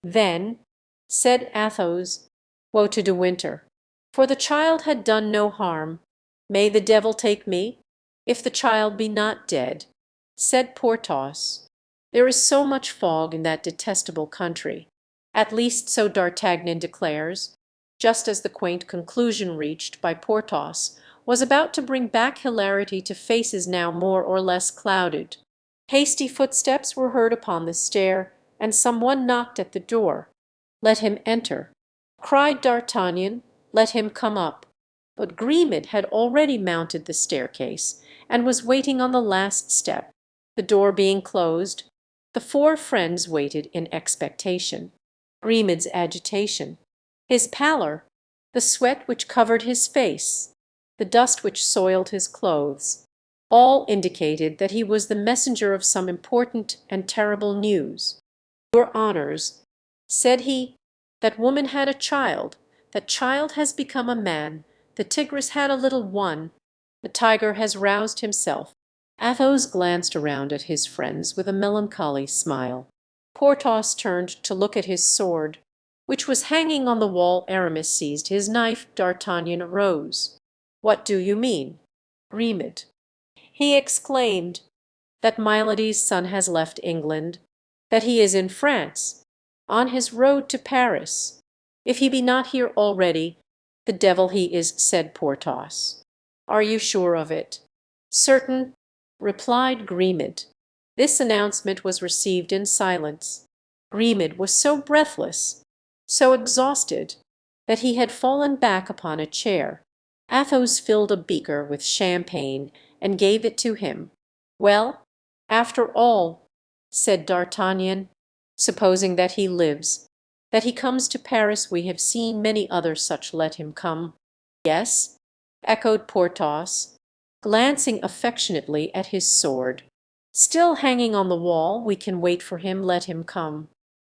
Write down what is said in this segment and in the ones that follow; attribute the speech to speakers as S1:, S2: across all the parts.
S1: "Then," said Athos, "woe to De Winter, for the child had done no harm. May the devil take me, if the child be not dead," said Porthos. "There is so much fog in that detestable country, at least so D'Artagnan declares," just as the quaint conclusion reached by Porthos was about to bring back hilarity to faces now more or less clouded. Hasty footsteps were heard upon the stair, and some one knocked at the door. "Let him enter," cried D'Artagnan, "let him come up." But Grimaud had already mounted the staircase, and was waiting on the last step. The door being closed, the four friends waited in expectation. Grimaud's agitation, his pallor, the sweat which covered his face, the dust which soiled his clothes, all indicated that he was the messenger of some important and terrible news. "Your honors," said he, "that woman had a child, that child has become a man, the tigress had a little one, the tiger has roused himself." Athos glanced around at his friends with a melancholy smile. Porthos turned to look at his sword, which was hanging on the wall. Aramis seized his knife. D'Artagnan arose. "What do you mean?" "Grimaud," he exclaimed, "that Milady's son has left England, that he is in France, on his road to Paris. If he be not here already, the devil he is," said Porthos. "Are you sure of it?" "Certain," replied Grimaud. This announcement was received in silence. Grimaud was so breathless, so exhausted, that he had fallen back upon a chair. Athos filled a beaker with champagne and gave it to him. "Well, after all," said D'Artagnan, "supposing that he lives, that he comes to Paris, we have seen many other such. Let him come." "Yes," echoed Porthos, glancing affectionately at his sword. "Still hanging on the wall, we can wait for him. Let him come.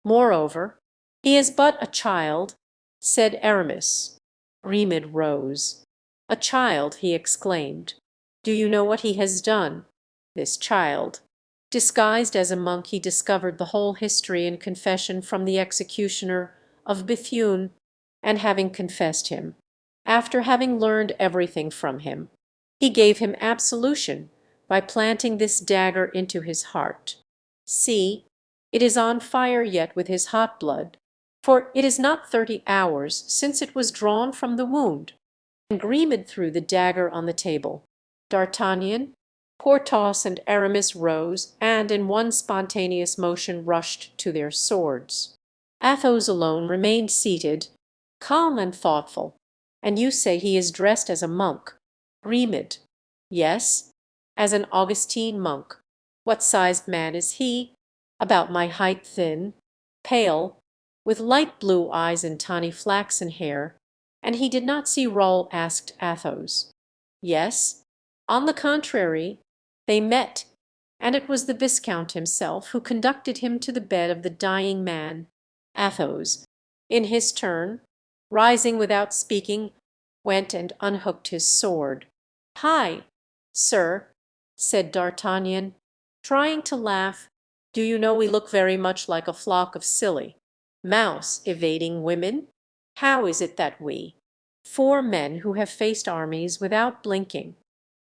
S1: Moreover, he is but a child," said Aramis. Grimaud rose. "A child!" he exclaimed. "Do you know what he has done? This child." Disguised as a monk, he discovered the whole history and confession from the executioner of Bethune, and having confessed him, after having learned everything from him, he gave him absolution by planting this dagger into his heart. See, it is on fire yet with his hot blood, for it is not 30 hours since it was drawn from the wound. And Grimaud threw the dagger on the table. D'Artagnan, Porthos, and Aramis rose, and in one spontaneous motion rushed to their swords. Athos alone remained seated, calm and thoughtful. "And you say he is dressed as a monk?" "Grimaud." "Yes, as an Augustine monk." "What sized man is he?" "About my height, thin, pale, with light blue eyes and tawny flaxen hair." "And he did not see Raoul?" asked Athos. "Yes, on the contrary, they met, and it was the Viscount himself who conducted him to the bed of the dying man." Athos, in his turn, rising without speaking, went and unhooked his sword. "Hi, sir," said D'Artagnan, trying to laugh, "do you know we look very much like a flock of silly mouse evading women? How is it that we, four men who have faced armies without blinking,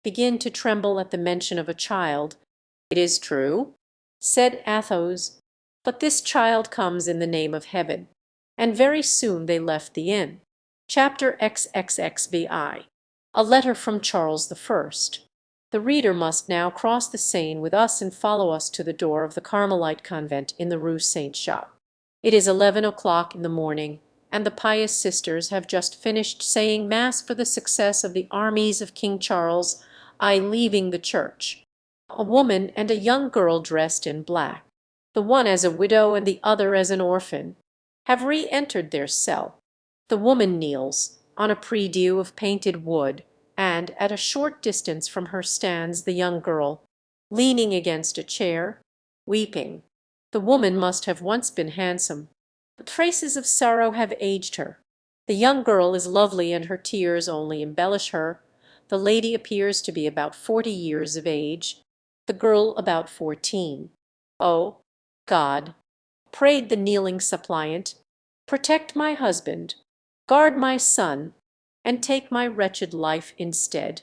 S1: begin to tremble at the mention of a child?" "It is true," said Athos, "but this child comes in the name of Heaven." And very soon they left the inn. Chapter XXXVI. A letter from Charles I. The reader must now cross the Seine with us and follow us to the door of the Carmelite convent in the Rue Saint Jacques. It is 11 o'clock in the morning, and the pious sisters have just finished saying mass for the success of the armies of King Charles, leaving the church. A woman and a young girl dressed in black, the one as a widow and the other as an orphan, have re-entered their cell. The woman kneels on a prie-dieu of painted wood, and at a short distance from her stands the young girl, leaning against a chair, weeping. The woman must have once been handsome, but traces of sorrow have aged her. The young girl is lovely, and her tears only embellish her. The lady appears to be about 40 years of age, the girl about 14. Oh, God! prayed the kneeling suppliant, "Protect my husband, guard my son, and take my wretched life instead."